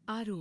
आरू।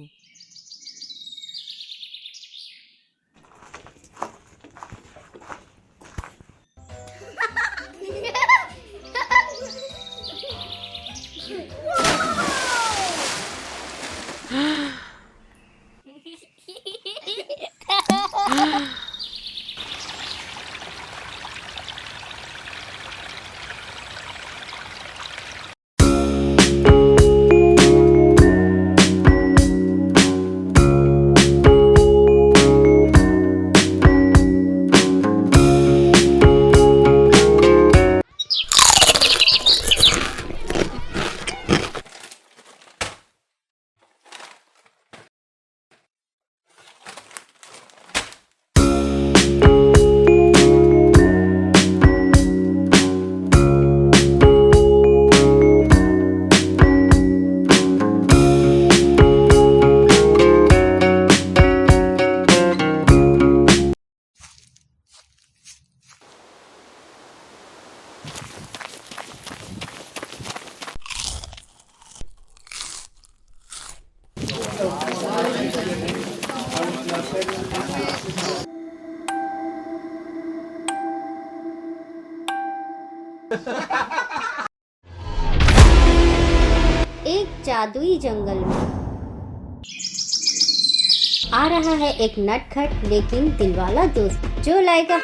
एक जादुई जंगल में आ रहा है एक नटखट लेकिन दिलवाला दोस्त जो लाएगा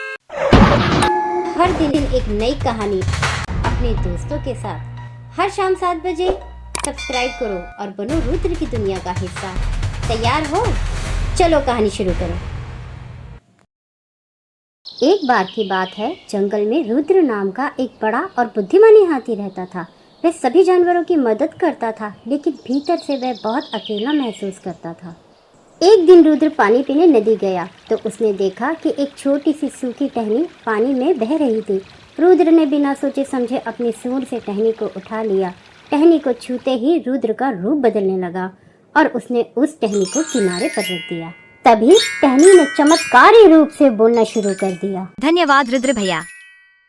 हर दिन एक नई कहानी अपने दोस्तों के साथ। हर शाम 7 बजे सब्सक्राइब करो और बनो रुद्र की दुनिया का हिस्सा। तैयार हो? चलो कहानी शुरू करो। एक बार की बात है, जंगल में रुद्र नाम का एक बड़ा और बुद्धिमानी हाथी रहता था। वह सभी जानवरों की मदद करता था, लेकिन भीतर से वह बहुत अकेला महसूस करता था। एक दिन रुद्र पानी पीने नदी गया तो उसने देखा कि एक छोटी सी सूखी टहनी पानी में बह रही थी। रुद्र ने बिना सोचे समझे अपनी सूंड से टहनी को उठा लिया। टहनी को छूते ही रुद्र का रूप बदलने लगा और उसने उस टहनी को किनारे पर रख दिया। तभी टहनी ने चमत्कारी रूप से बोलना शुरू कर दिया। धन्यवाद रुद्र भैया,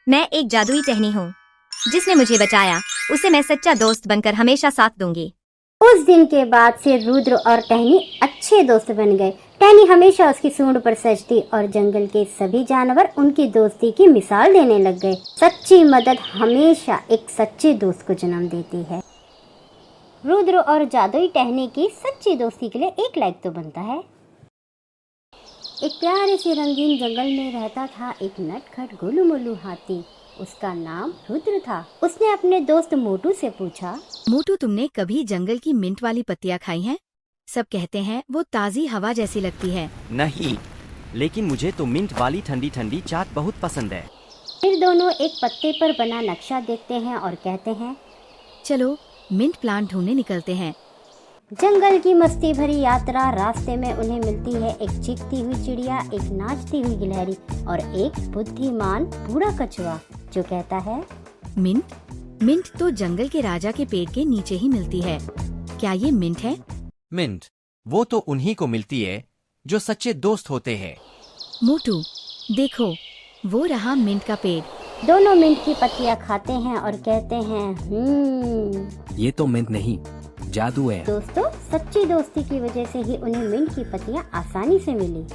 मैं एक जादुई टहनी हूँ। जिसने मुझे बचाया उसे मैं सच्चा दोस्त बनकर हमेशा साथ दूंगी। उस दिन के बाद से रुद्र और टहनी अच्छे दोस्त बन गए। टहनी हमेशा उसकी सूंड पर सजती और जंगल के सभी जानवर उनकी दोस्ती की मिसाल देने लग गए। सच्ची मदद हमेशा एक सच्चे दोस्त को जन्म देती है। रुद्र और जादुई टहनी की सच्ची दोस्ती के लिए एक लाइक तो बनता है। एक प्यारे से रंगीन जंगल में रहता था एक नटखट गोलू मोलू हाथी। उसका नाम रुद्र था। उसने अपने दोस्त मोटू से पूछा, मोटू, तुमने कभी जंगल की मिंट वाली पत्तियाँ खाई हैं? सब कहते हैं वो ताज़ी हवा जैसी लगती है। नहीं, लेकिन मुझे तो मिंट वाली ठंडी ठंडी चाट बहुत पसंद है। फिर दोनों एक पत्ते पर बना नक्शा देखते हैं और कहते हैं, चलो मिंट प्लांट ढूंढने निकलते हैं। जंगल की मस्ती भरी यात्रा। रास्ते में उन्हें मिलती है एक चीखती हुई चिड़िया, एक नाचती हुई गिलहरी और एक बुद्धिमान बूढ़ा कछुआ जो कहता है, मिंट तो जंगल के राजा के पेड़ के नीचे ही मिलती है। क्या ये मिंट है? मिंट वो तो उन्हीं को मिलती है जो सच्चे दोस्त होते हैं। मोटू देखो, वो रहा मिंट का पेड़। दोनों मिंट की पत्तियां खाते हैं और कहते हैं, ये तो मिंट नहीं, जादू है। दोस्तों, सच्ची दोस्ती की वजह से ही उन्हें मिंट की पत्तियां आसानी से मिली।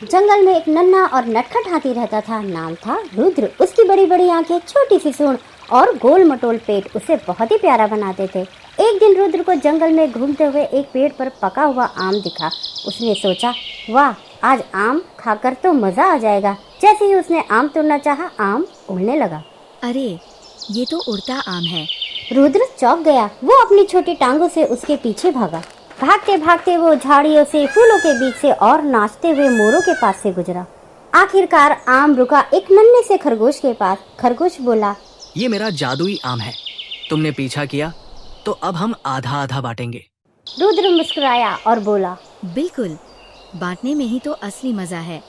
जंगल में एक नन्हा और नटखट हाथी रहता था। नाम था रुद्र। उसकी बड़ी बड़ी आंखें, छोटी सी सूंड और गोल मटोल पेट उसे बहुत ही प्यारा बनाते थे। एक दिन रुद्र को जंगल में घूमते हुए एक पेड़ पर पका हुआ आम दिखा। उसने सोचा, वाह, आज आम खाकर तो मजा आ जाएगा। जैसे ही उसने आम तोड़ना चाहा, आम उड़ने लगा। अरे, ये तो उड़ता आम है। रुद्र चौंक गया। वो अपनी छोटी टांगों से उसके पीछे भागा। भागते भागते वो झाड़ियों से, फूलों के बीच से और नाचते हुए मोरों के पास से गुजरा। आखिरकार आम रुका एक नन्हे से खरगोश के पास। खरगोश बोला, ये मेरा जादुई आम है। तुमने पीछा किया तो अब हम आधा आधा बांटेंगे। रुद्र मुस्कुराया और बोला, बिल्कुल, बांटने में ही तो असली मजा है।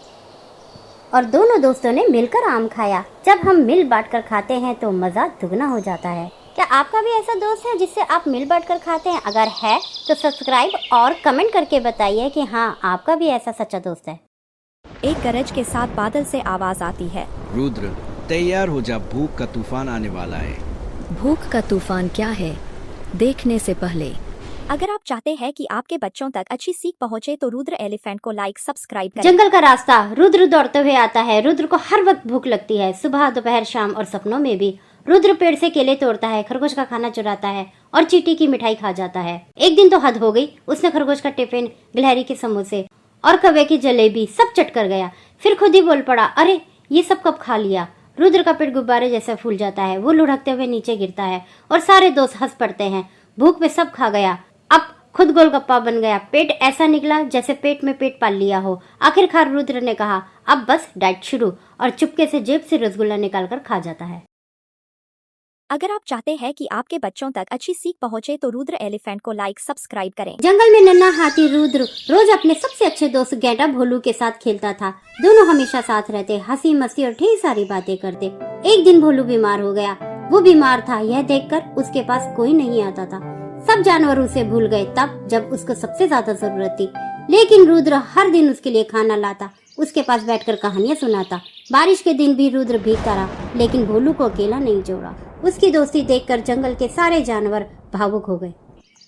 और दोनों दोस्तों ने मिलकर आम खाया। जब हम मिल बांट कर खाते हैं तो मजा दुगना हो जाता है। क्या आपका भी ऐसा दोस्त है जिससे आप मिल बांट कर खाते हैं? अगर है तो सब्सक्राइब और कमेंट करके बताइए कि हाँ, आपका भी ऐसा सच्चा दोस्त है। एक गरज के साथ बादल से आवाज आती है, रुद्र तैयार हो जा, भूख का तूफान आने वाला है। भूख का तूफान क्या है, देखने से पहले। अगर आप चाहते हैं कि आपके बच्चों तक अच्छी सीख पहुंचे तो रुद्र एलिफेंट को लाइक सब्सक्राइब करें। जंगल का रास्ता रुद्र दौड़ते हुए आता है। रुद्र को हर वक्त भूख लगती है, सुबह दोपहर शाम और सपनों में भी। रुद्र पेड़ से केले तोड़ता है, खरगोश का खाना चुराता है और चींटी की मिठाई खा जाता है। एक दिन तो हद हो गई, उसने खरगोश का टिफिन, गिलहरी के समोसे और कौवे की जलेबी सब चट कर गया। फिर खुद ही बोल पड़ा, अरे ये सब कब खा लिया। रुद्र का पेट गुब्बारे जैसा फूल जाता है। वो लुढ़कते हुए नीचे गिरता है और सारे दोस्त हंस पड़ते हैं। भूख में सब खा गया, अब खुद गोलगप्पा बन गया। पेट ऐसा निकला जैसे पेट में पेट पाल लिया हो। आखिरकार रुद्र ने कहा, अब बस डाइट शुरू, और चुपके से जेब से रसगुल्ला निकालकर खा जाता है। अगर आप चाहते हैं कि आपके बच्चों तक अच्छी सीख पहुंचे तो रुद्र एलिफेंट को लाइक सब्सक्राइब करें। जंगल में नन्हा हाथी रुद्र रोज अपने सबसे अच्छे दोस्त गैंडा भोलू के साथ खेलता था। दोनों हमेशा साथ रहते, हंसी मस्ती और ढेर सारी बातें करते। एक दिन भोलू बीमार हो गया। वो बीमार था यह देखकर उसके पास कोई नहीं आता था। सब जानवर उसे भूल गए तब जब उसको सबसे ज्यादा जरूरत थी। लेकिन रुद्र हर दिन उसके लिए खाना लाता, उसके पास बैठकर कहानियां सुनाता। बारिश के दिन भी रुद्र भीगता रहा, लेकिन भोलू को अकेला नहीं छोड़ा। उसकी दोस्ती देखकर जंगल के सारे जानवर भावुक हो गए।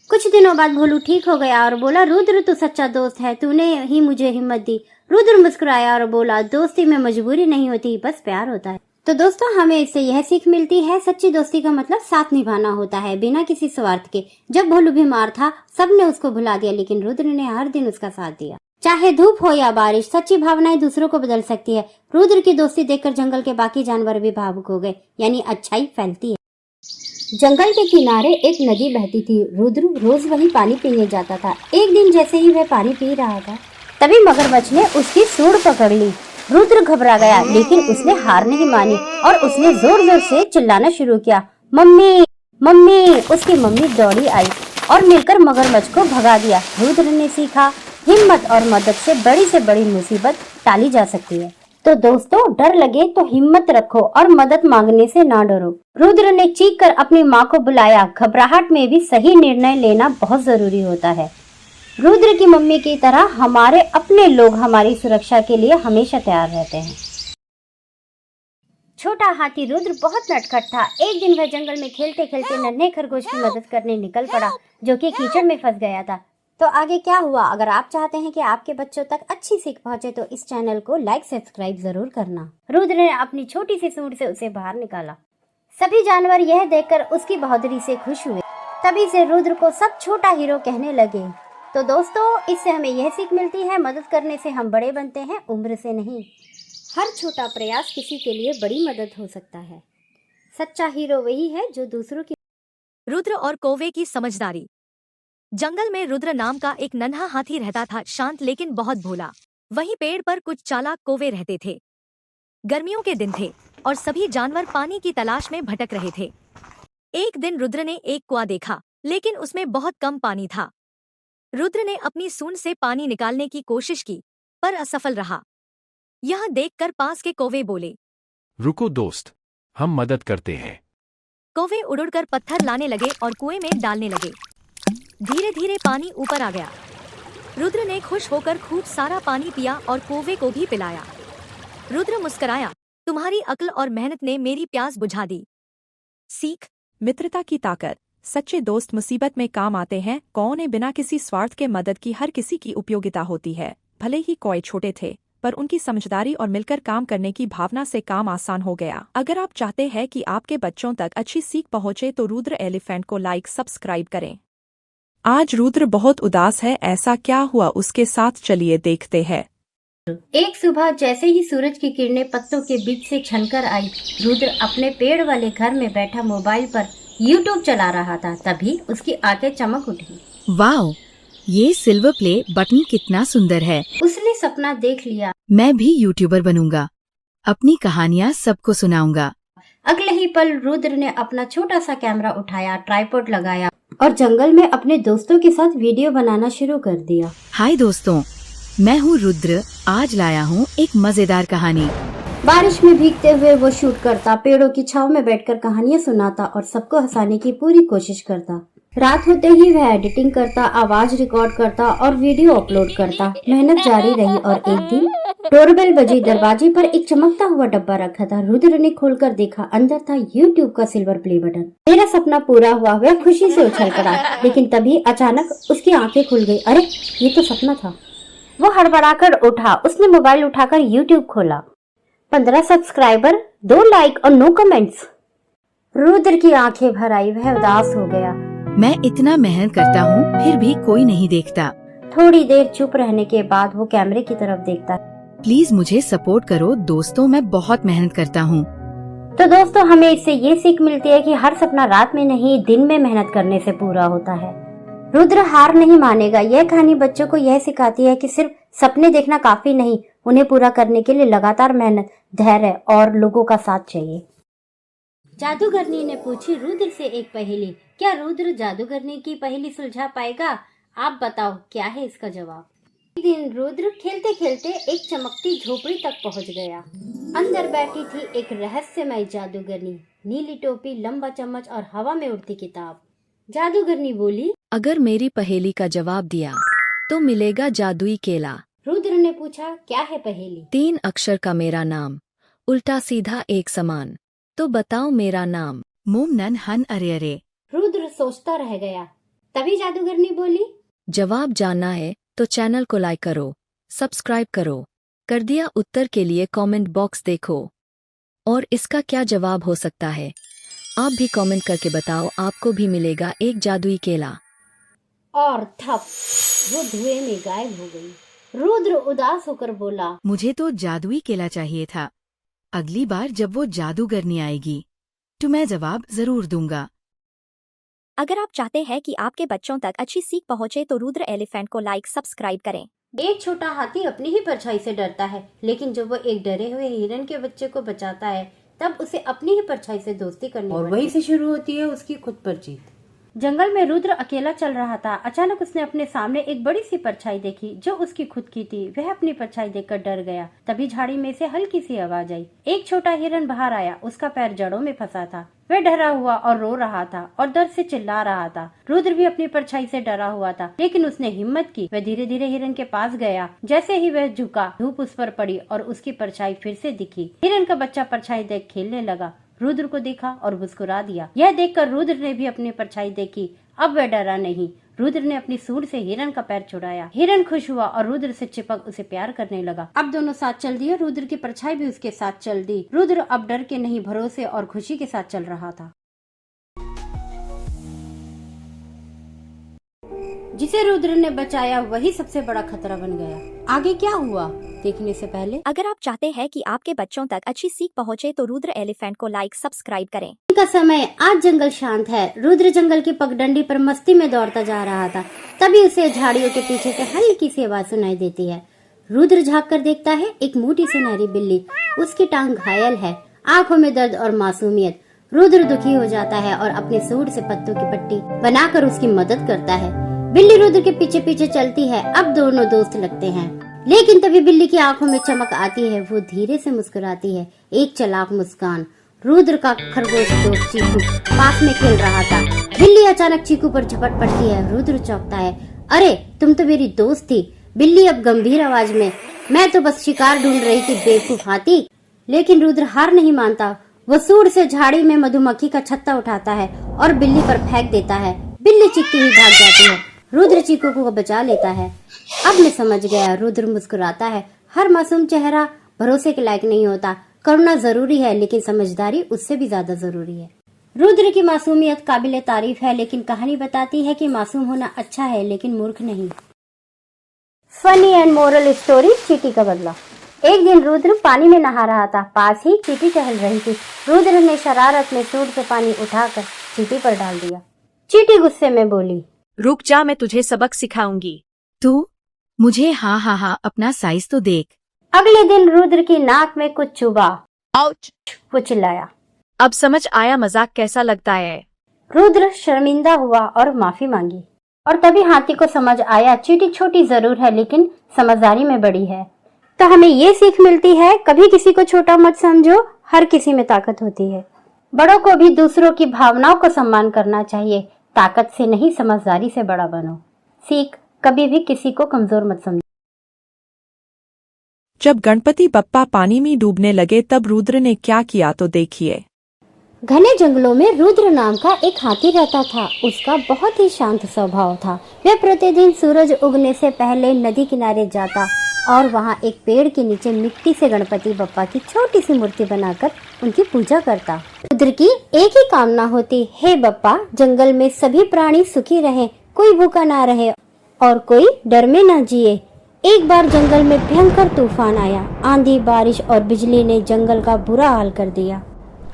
कुछ दिनों बाद भोलू ठीक हो गया और बोला, रुद्र तू सच्चा दोस्त है, तूने ही मुझे हिम्मत दी। रुद्र मुस्कुराया और बोला, दोस्ती में मजबूरी नहीं होती, बस प्यार होता है। तो दोस्तों, हमें इससे यह सीख मिलती है, सच्ची दोस्ती का मतलब साथ निभाना होता है, बिना किसी स्वार्थ के। जब भोलू बीमार था सबने उसको भुला दिया, लेकिन रुद्र ने हर दिन उसका साथ दिया। चाहे धूप हो या बारिश, सच्ची भावनाएं दूसरों को बदल सकती है। रुद्र की दोस्ती देखकर जंगल के बाकी जानवर भी भावुक हो गए, यानी अच्छाई फैलती है। जंगल के किनारे एक नदी बहती थी। रुद्र रोज वही पानी पीने जाता था। एक दिन जैसे ही वह पानी पी रहा था, तभी मगरमच्छ ने उसकी सूंड पकड़ ली। रुद्र घबरा गया, लेकिन उसने हार नहीं मानी और उसने जोर जोर से चिल्लाना शुरू किया, मम्मी मम्मी। उसकी मम्मी दौड़ी आई और मिलकर मगरमच्छ को भगा दिया। रुद्र ने सीखा, हिम्मत और मदद से बड़ी मुसीबत टाली जा सकती है। तो दोस्तों, डर लगे तो हिम्मत रखो और मदद मांगने से ना डरो। रुद्र ने चीख कर अपनी माँ को बुलाया। घबराहट में भी सही निर्णय लेना बहुत जरूरी होता है। रुद्र की मम्मी की तरह हमारे अपने लोग हमारी सुरक्षा के लिए हमेशा तैयार रहते हैं। छोटा हाथी रुद्र बहुत नटखट था। एक दिन वह जंगल में खेलते खेलते नन्हे खरगोश की मदद करने निकल पड़ा, जो कि कीचड़ में फंस गया था। तो आगे क्या हुआ? अगर आप चाहते हैं कि आपके बच्चों तक अच्छी सीख पहुंचे तो इस चैनल को लाइक सब्सक्राइब जरूर करना। रुद्र ने अपनी छोटी सी सूंड से उसे बाहर निकाला। सभी जानवर यह देखकर उसकी बहादुरी से खुश हुए। तभी से रुद्र को सब छोटा हीरो कहने लगे। तो दोस्तों, इससे हमें यह सीख मिलती है, मदद करने से हम बड़े बनते हैं, उम्र से नहीं। हर छोटा प्रयास किसी के लिए बड़ी मदद हो सकता है। सच्चा हीरो वही है जो दूसरों की। रुद्र और कौवे की समझदारी। जंगल में रुद्र नाम का एक नन्हा हाथी रहता था, शांत लेकिन बहुत भोला। वहीं पेड़ पर कुछ चालाक कौवे रहते थे। गर्मियों के दिन थे और सभी जानवर पानी की तलाश में भटक रहे थे। एक दिन रुद्र ने एक कुआं देखा, लेकिन उसमें बहुत कम पानी था। रुद्र ने अपनी सूंड से पानी निकालने की कोशिश की, पर असफल रहा। यह देखकर पास के कौवे बोले, रुको दोस्त, हम मदद करते हैं। कौवे उड़कर पत्थर लाने लगे और कुएं में डालने लगे। धीरे धीरे पानी ऊपर आ गया। रुद्र ने खुश होकर खूब सारा पानी पिया और कौवे को भी पिलाया। रुद्र मुस्कुराया, तुम्हारी अक्ल और मेहनत ने मेरी प्यास बुझा दी। सीख, मित्रता की ताकत। सच्चे दोस्त मुसीबत में काम आते हैं। कौन ने बिना किसी स्वार्थ के मदद की हर किसी की उपयोगिता होती है। भले ही कोई छोटे थे, पर उनकी समझदारी और मिलकर काम करने की भावना से काम आसान हो गया। अगर आप चाहते हैं कि आपके बच्चों तक अच्छी सीख पहुंचे तो रुद्र एलिफेंट को लाइक सब्सक्राइब करें। आज रुद्र बहुत उदास है, ऐसा क्या हुआ उसके साथ, चलिए देखते हैं। एक सुबह जैसे ही सूरज की किरणें पत्तों के बीच से छनकर आई, रुद्र अपने पेड़ वाले घर में बैठा मोबाइल पर YouTube चला रहा था। तभी उसकी आंखें चमक उठी। वाओ, ये सिल्वर प्ले बटन कितना सुंदर है। उसने सपना देख लिया। मैं भी यूट्यूबर बनूंगा, अपनी कहानियाँ सबको सुनाऊंगा। अगले ही पल रुद्र ने अपना छोटा सा कैमरा उठाया, ट्राइपॉड लगाया और जंगल में अपने दोस्तों के साथ वीडियो बनाना शुरू कर दिया। हाय दोस्तों, मैं हूँ रुद्र। आज लाया हूँ एक मजेदार कहानी। बारिश में भीगते हुए वो शूट करता, पेड़ों की छांव में बैठकर कहानियां सुनाता और सबको हंसाने की पूरी कोशिश करता। रात होते ही वह एडिटिंग करता, आवाज रिकॉर्ड करता और वीडियो अपलोड करता। मेहनत जारी रही और एक दिन डोरबेल बजी। दरवाजे पर एक चमकता हुआ डब्बा रखा था। रुद्र ने खोलकर देखा, अंदर था यूट्यूब का सिल्वर प्ले बटन। मेरा सपना पूरा हुआ, वह खुशी से उछल पड़ा। लेकिन तभी अचानक उसकी आंखें खुल गई। अरे, ये तो सपना था। वो हड़बड़ाकर उठा, उसने मोबाइल उठाकर यूट्यूब खोला। 15 सब्सक्राइबर, 2 लाइक और 9 कमेंट्स। रुद्र की आंखें भर आई, वह उदास हो गया। मैं इतना मेहनत करता हूँ फिर भी कोई नहीं देखता। थोड़ी देर चुप रहने के बाद वो कैमरे की तरफ देखता। प्लीज मुझे सपोर्ट करो दोस्तों, मैं बहुत मेहनत करता हूँ। तो दोस्तों, हमें इससे ये सीख मिलती है कि हर सपना रात में नहीं, दिन में मेहनत करने से पूरा होता है। रुद्र हार नहीं मानेगा। यह कहानी बच्चों को यह सिखाती है कि सिर्फ सपने देखना काफी नहीं, उन्हें पूरा करने के लिए लगातार मेहनत, धैर्य और लोगों का साथ चाहिए। जादूगरनी ने पूछी रुद्र से एक पहेली। क्या रुद्र जादूगरनी की पहेली सुलझा पाएगा? आप बताओ, क्या है इसका जवाब? एक दिन रुद्र खेलते खेलते एक चमकती झोपड़ी तक पहुंच गया। अंदर बैठी थी एक रहस्यमय जादूगरनी, नीली टोपी, लंबा चम्मच और हवा में उड़ती किताब। जादूगरनी बोली, अगर मेरी पहेली का जवाब दिया तो मिलेगा जादुई केला। रुद्र ने पूछा, क्या है पहेली? 3 अक्षर का मेरा नाम, उल्टा सीधा एक समान, तो बताओ मेरा नाम। मोम नन हन अरे अरे। रुद्र सोचता रह गया। तभी जादूगरनी बोली, जवाब जानना है तो चैनल को लाइक करो, सब्सक्राइब करो। कर दिया उत्तर के लिए कमेंट बॉक्स देखो। और इसका क्या जवाब हो सकता है? आप भी कमेंट करके बताओ, आपको भी मिलेगा एक जादुई केला। और थप, वो धुएं में गायब हो गई। रुद्र उदास होकर बोला, मुझे तो जादुई केला चाहिए था। अगली बार जब वो जादूगरनी आएगी तो मैं जवाब जरूर दूंगा। अगर आप चाहते हैं कि आपके बच्चों तक अच्छी सीख पहुंचे तो रुद्र एलिफेंट को लाइक सब्सक्राइब करें। एक छोटा हाथी अपनी ही परछाई से डरता है, लेकिन जब वो एक डरे हुए हिरन के बच्चे को बचाता है तब उसे अपनी ही परछाई से दोस्ती करनी और वहीं से शुरू होती है उसकी खुद पर जीत। जंगल में रुद्र अकेला चल रहा था। अचानक उसने अपने सामने एक बड़ी सी परछाई देखी जो उसकी खुद की थी। वह अपनी परछाई देखकर डर गया। तभी झाड़ी में से हल्की सी आवाज आई। एक छोटा हिरन बाहर आया। उसका पैर जड़ों में फंसा था। वह डरा हुआ और रो रहा था और दर्द से चिल्ला रहा था। रुद्र भी अपनी परछाई से डरा हुआ था, लेकिन उसने हिम्मत की। वह धीरे धीरे हिरन के पास गया। जैसे ही वह झुका, धूप उस पर पड़ी और उसकी परछाई फिर से दिखी। हिरन का बच्चा परछाई देख खेलने लगा। रुद्र को देखा और मुस्कुरा दिया। यह देखकर रुद्र ने भी अपनी परछाई देखी। अब वह डरा नहीं। रुद्र ने अपनी सूंड से हिरन का पैर छुड़ाया। हिरन खुश हुआ और रुद्र से चिपक उसे प्यार करने लगा। अब दोनों साथ चल दिए। रुद्र की परछाई भी उसके साथ चल दी। रुद्र अब डर के नहीं, भरोसे और खुशी के साथ चल रहा था। जिसे रुद्र ने बचाया वही सबसे बड़ा खतरा बन गया। आगे क्या हुआ देखने से पहले, अगर आप चाहते हैं कि आपके बच्चों तक अच्छी सीख पहुंचे तो रुद्र एलिफेंट को लाइक सब्सक्राइब करें। का समय, आज जंगल शांत है। रुद्र जंगल की पगडंडी पर मस्ती में दौड़ता जा रहा था। तभी उसे झाड़ियों के पीछे से हल्की सी आवाज सुनाई देती है। रुद्र झाँक कर देखता है, एक मोटी सुनहरी बिल्ली। उसकी टांग घायल है, आंखों में दर्द और मासूमियत। रुद्र दुखी हो जाता है और अपने सूंड से पत्तों की पट्टी बनाकर उसकी मदद करता है। बिल्ली रुद्र के पीछे पीछे चलती है। अब दोनों दोस्त लगते हैं। लेकिन तभी बिल्ली की आंखों में चमक आती है। वो धीरे से मुस्कुराती है, एक चालाक मुस्कान। रुद्र का खरगोश दोस्त चीकू पास में खेल रहा था। बिल्ली अचानक चीकू पर झपट पड़ती है। रुद्र चौंकता है, अरे तुम तो मेरी दोस्त थी। बिल्ली अब गंभीर आवाज में, मैं तो बस शिकार ढूंढ रही थी बेवकूफ हाथी। लेकिन रुद्र हार नहीं मानता। वो सूंड से झाड़ी में मधुमक्खी का छत्ता उठाता है और बिल्ली पर फेंक देता है। बिल्ली चीखती हुई भाग जाती है। रुद्र चीकू को बचा लेता है। अब मैं समझ गया। रुद्र मुस्कुराता है। हर मासूम चेहरा भरोसे के लायक नहीं होता। करुणा जरूरी है, लेकिन समझदारी उससे भी ज्यादा जरूरी है। रुद्र की मासूमियत काबिले तारीफ है, लेकिन कहानी बताती है कि मासूम होना अच्छा है, लेकिन मूर्ख नहीं। फनी एंड मोरल स्टोरी, चींटी का बदला। एक दिन रुद्र पानी में नहा रहा था। पास ही चींटी टहल रही थी। रुद्र ने शरारत में सूंड से पानी उठाकर चींटी पर डाल दिया। चींटी गुस्से में बोली, रुक जा, मैं तुझे सबक सिखाऊंगी। तू मुझे हाँ हाँ हाँ अपना साइज तो देख। अगले दिन रुद्र की नाक में कुछ चुभा। आउच! वो चिल्लाया। अब समझ आया मजाक कैसा लगता है। रुद्र शर्मिंदा हुआ और माफी मांगी। और तभी हाथी को समझ आया चींटी छोटी जरूर है लेकिन समझदारी में बड़ी है। तो हमें ये सीख मिलती है, कभी किसी को छोटा मत समझो, हर किसी में ताकत होती है। बड़ों को भी दूसरों की भावनाओं को सम्मान करना चाहिए। ताकत से नहीं, समझदारी से बड़ा बनो। सीख, कभी भी किसी को कमजोर मत समझो। जब गणपति बप्पा पानी में डूबने लगे तब रुद्र ने क्या किया तो देखिए। घने जंगलों में रुद्र नाम का एक हाथी रहता था। उसका बहुत ही शांत स्वभाव था। वह प्रतिदिन सूरज उगने से पहले नदी किनारे जाता और वहाँ एक पेड़ के नीचे मिट्टी से गणपति बप्पा की छोटी सी मूर्ति बनाकर उनकी पूजा करता। रुद्र की एक ही कामना होती, हे बप्पा, जंगल में सभी प्राणी सुखी रहें, कोई भूखा ना रहे और कोई डर में न जिए। एक बार जंगल में भयंकर तूफान आया। आंधी, बारिश और बिजली ने जंगल का बुरा हाल कर दिया।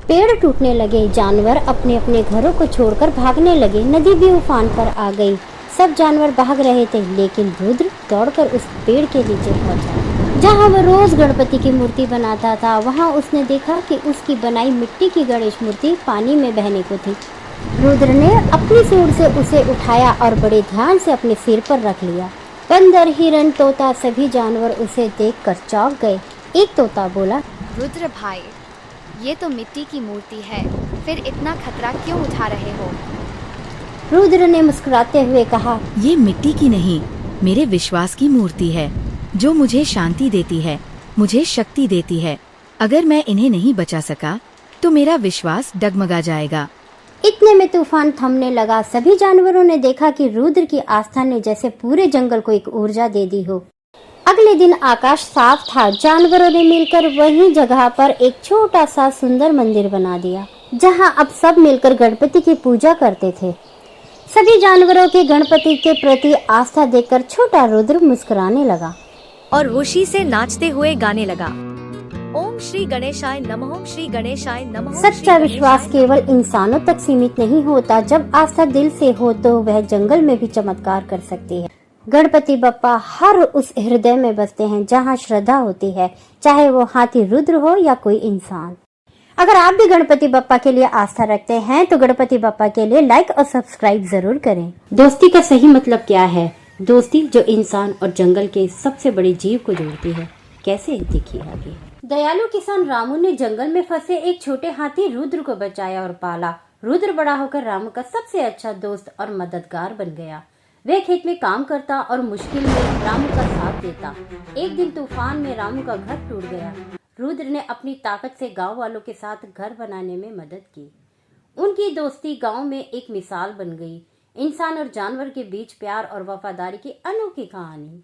पेड़ टूटने लगे, जानवर अपने अपने घरों को छोड़कर भागने लगे। नदी भी उफान पर आ गई। सब जानवर भाग रहे थे लेकिन रुद्र दौड़कर उस पेड़ के नीचे पहुंचा जहां वह रोज गणपति की मूर्ति बनाता था। वहां उसने देखा कि उसकी बनाई मिट्टी की गणेश मूर्ति पानी में बहने को थी। रुद्र ने अपनी सूंड से उसे उठाया और बड़े ध्यान से अपने सिर पर रख लिया। बंदर, हिरन, तोता सभी जानवर उसे देखकर चौंक गए। एक तोता बोला, रुद्र भाई, ये तो मिट्टी की मूर्ति है, फिर इतना खतरा क्यों उठा रहे हो? रुद्र ने मुस्कुराते हुए कहा, ये मिट्टी की नहीं, मेरे विश्वास की मूर्ति है, जो मुझे शांति देती है, मुझे शक्ति देती है। अगर मैं इन्हें नहीं बचा सका तो मेरा विश्वास डगमगा जाएगा। इतने में तूफान थमने लगा। सभी जानवरों ने देखा कि रुद्र की आस्था ने जैसे पूरे जंगल को एक ऊर्जा दे दी हो। अगले दिन आकाश साफ था। जानवरों ने मिलकर वही जगह पर एक छोटा सा सुंदर मंदिर बना दिया जहां अब सब मिलकर गणपति की पूजा करते थे। सभी जानवरों के गणपति के प्रति आस्था देखकर छोटा रुद्र मुस्कुराने लगा और खुशी से नाचते हुए गाने लगा, ओम श्री गणेशाय नमः, ओम श्री गणेशाय नमः। सच्चा विश्वास केवल इंसानों तक सीमित नहीं होता। जब आस्था दिल से हो तो वह जंगल में भी चमत्कार कर सकती है। गणपति बप्पा हर उस हृदय में बसते हैं जहां श्रद्धा होती है, चाहे वो हाथी रुद्र हो या कोई इंसान। अगर आप भी गणपति बप्पा के लिए आस्था रखते हैं तो गणपति बप्पा के लिए लाइक और सब्सक्राइब जरूर करें। दोस्ती का सही मतलब क्या है? दोस्ती जो इंसान और जंगल के सबसे बड़े जीव को जोड़ती है। कैसे, देखिए आगे। दयालु किसान रामू ने जंगल में फंसे एक छोटे हाथी रुद्र को बचाया और पाला। रुद्र बड़ा होकर रामू का सबसे अच्छा दोस्त और मददगार बन गया। वह खेत में काम करता और मुश्किल में रामू का साथ देता। एक दिन तूफान में रामू का घर टूट गया। रुद्र ने अपनी ताकत से गांव वालों के साथ घर बनाने में मदद की। उनकी दोस्ती गांव में एक मिसाल बन गई। इंसान और जानवर के बीच प्यार और वफादारी की अनोखी कहानी।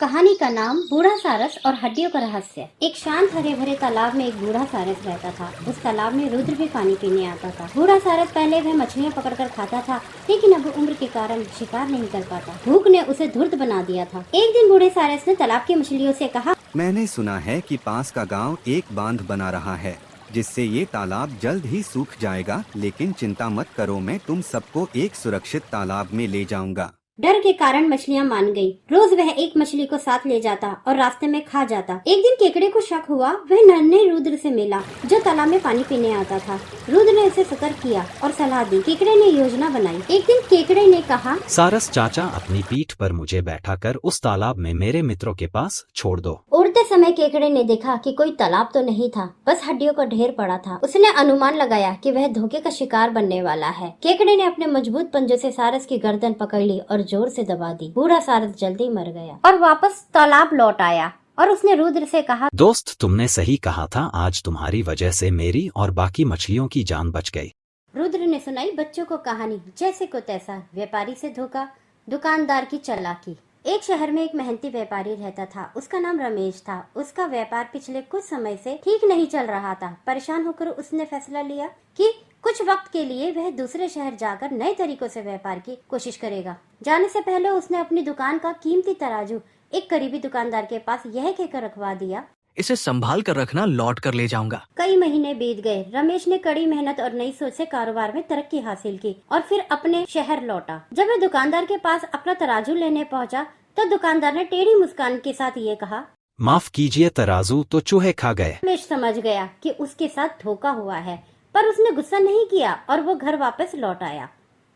कहानी का नाम बूढ़ा सारस और हड्डियों का रहस्य। एक शांत हरे भरे तालाब में एक बूढ़ा सारस रहता था। उस तालाब में रुद्र भी पानी पीने आता था। बूढ़ा सारस पहले वह मछलियाँ पकड़कर खाता था लेकिन अब उम्र के कारण शिकार नहीं कर पाता। भूख ने उसे धूर्त बना दिया था। एक दिन बूढ़े सारस ने तालाब की मछलियों से कहा, मैंने सुना है कि पास का गांव एक बांध बना रहा है जिससे ये तालाब जल्द ही सूख जाएगा, लेकिन चिंता मत करो, मैं तुम सबको एक सुरक्षित तालाब में ले जाऊंगा। डर के कारण मछलियां मान गई। रोज वह एक मछली को साथ ले जाता और रास्ते में खा जाता। एक दिन केकड़े को शक हुआ। वह नन्हे रुद्र से मिला जो तालाब में पानी पीने आता था। रुद्र ने उसे सतर्क किया और सलाह दी। केकड़े ने योजना बनाई। एक दिन केकड़े ने कहा, सारस चाचा, अपनी पीठ पर मुझे बैठाकर उस तालाब में मेरे मित्रों के पास छोड़ दो। उड़ते समय केकड़े ने देखा कि कोई तालाब तो नहीं था, बस हड्डियों का ढेर पड़ा था। उसने अनुमान लगाया कि वह धोखे का शिकार बनने वाला है। केकड़े ने अपने मजबूत पंजों से सारस की गर्दन पकड़ ली और जोर से दबा दी। बूढ़ा सारस जल्दी मर गया और वापस तालाब लौट आया और उसने रुद्र से कहा, दोस्त, तुमने सही कहा था, आज तुम्हारी वजह से मेरी और बाकी मछलियों की जान बच गई। रुद्र ने सुनाई बच्चों को कहानी, जैसे को तैसा, व्यापारी से धोखा, दुकानदार की चालाकी। एक शहर में एक मेहनती व्यापारी रहता था। उसका नाम रमेश था। उसका व्यापार पिछले कुछ समय से ठीक नहीं चल रहा था। परेशान होकर उसने फैसला लिया कि कुछ वक्त के लिए वह दूसरे शहर जाकर नए तरीकों से व्यापार की कोशिश करेगा। जाने से पहले उसने अपनी दुकान का कीमती तराजू एक करीबी दुकानदार के पास यह कहकर रखवा दिया, इसे संभाल कर रखना, लौट कर ले जाऊंगा। कई महीने बीत गए। रमेश ने कड़ी मेहनत और नई सोच से कारोबार में तरक्की हासिल की और फिर अपने शहर लौटा। जब वह दुकानदार के पास अपना तराजू लेने पहुंचा तो दुकानदार ने टेढ़ी मुस्कान के साथ ये कहा। माफ कीजिए तराजू तो चूहे खा गए। रमेश समझ गया कि उसके साथ धोखा हुआ है, पर उसने गुस्सा नहीं किया और वो घर वापस लौट आया।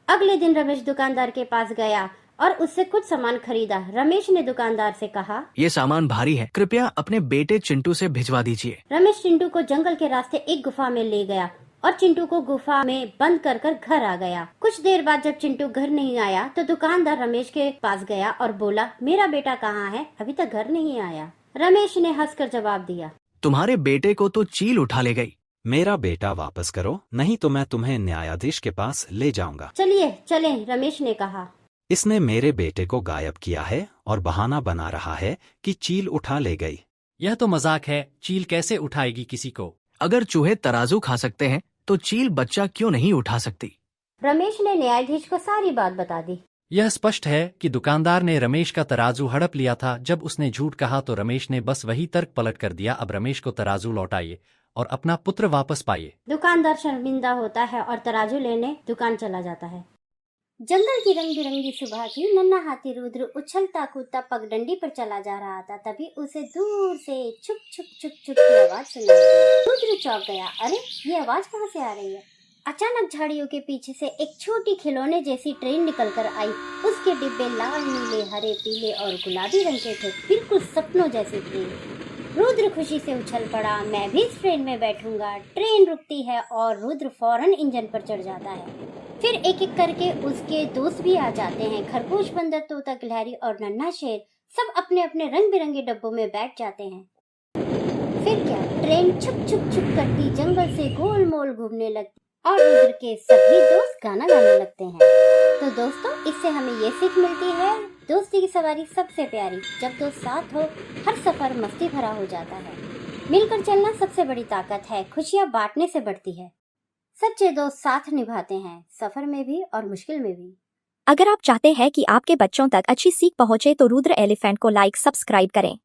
अगले दिन रमेश दुकानदार के पास गया और उससे कुछ सामान खरीदा। रमेश ने दुकानदार से कहा, ये सामान भारी है, कृपया अपने बेटे चिंटू से भिजवा दीजिए। रमेश चिंटू को जंगल के रास्ते एक गुफा में ले गया और चिंटू को गुफा में बंद कर घर आ गया। कुछ देर बाद जब चिंटू घर नहीं आया तो दुकानदार रमेश के पास गया और बोला, मेरा बेटा कहाँ है? अभी तक घर नहीं आया। रमेश ने हंसकर जवाब दिया, तुम्हारे बेटे को तो चील उठा ले गई। मेरा बेटा वापस करो, नहीं तो मैं तुम्हें न्यायाधीश के पास ले जाऊंगा। चलिए चलें, रमेश ने कहा। इसने मेरे बेटे को गायब किया है और बहाना बना रहा है कि चील उठा ले गई। यह तो मजाक है, चील कैसे उठाएगी किसी को? अगर चूहे तराजू खा सकते हैं तो चील बच्चा क्यों नहीं उठा सकती? रमेश ने न्यायाधीश को सारी बात बता दी। यह स्पष्ट है कि दुकानदार ने रमेश का तराजू हड़प लिया था। जब उसने झूठ कहा तो रमेश ने बस वही तर्क पलट कर दिया। अब रमेश को तराजू लौटाइए और अपना पुत्र वापस पाइए। दुकानदार शर्मिंदा होता है और तराजू लेने दुकान चला जाता है। जंगल की रंग बिरंगी सुबह की नन्हा हाथी रुद्र उछलता कूदता पगडंडी पर चला जा रहा था। तभी उसे दूर से छुक छुक छुक छुक की आवाज सुनाई दी। रुद्र चौंक गया, अरे ये आवाज कहाँ से आ रही है? अचानक झाड़ियों के पीछे से एक छोटी खिलौने जैसी ट्रेन निकलकर आई। उसके डिब्बे लाल, नीले, हरे, पीले और गुलाबी रंग के थे, बिल्कुल सपनों जैसी थी। रुद्र खुशी से उछल पड़ा, मैं भी इस ट्रेन में बैठूंगा। ट्रेन रुकती है और रुद्र फौरन इंजन पर चढ़ जाता है। फिर एक एक करके उसके दोस्त भी आ जाते हैं। खरगोश, बंदर, तोता, गिलहरी और नन्हा शेर सब अपने अपने रंग बिरंगे डब्बों में बैठ जाते हैं। फिर क्या, ट्रेन छुक छुक छुक करती जंगल से गोल मोल घूमने लगती और रुद्र के सभी दोस्त गाना गाने लगते हैं। तो दोस्तों, इससे हमें ये सीख मिलती है, दोस्ती की सवारी सबसे प्यारी। जब दोस्त साथ हो हर सफर मस्ती भरा हो जाता है। मिलकर चलना सबसे बड़ी ताकत है, खुशियाँ बांटने से बढ़ती है। सच्चे दोस्त साथ निभाते हैं, सफर में भी और मुश्किल में भी। अगर आप चाहते हैं कि आपके बच्चों तक अच्छी सीख पहुंचे तो रुद्र एलिफेंट को लाइक सब्सक्राइब करें।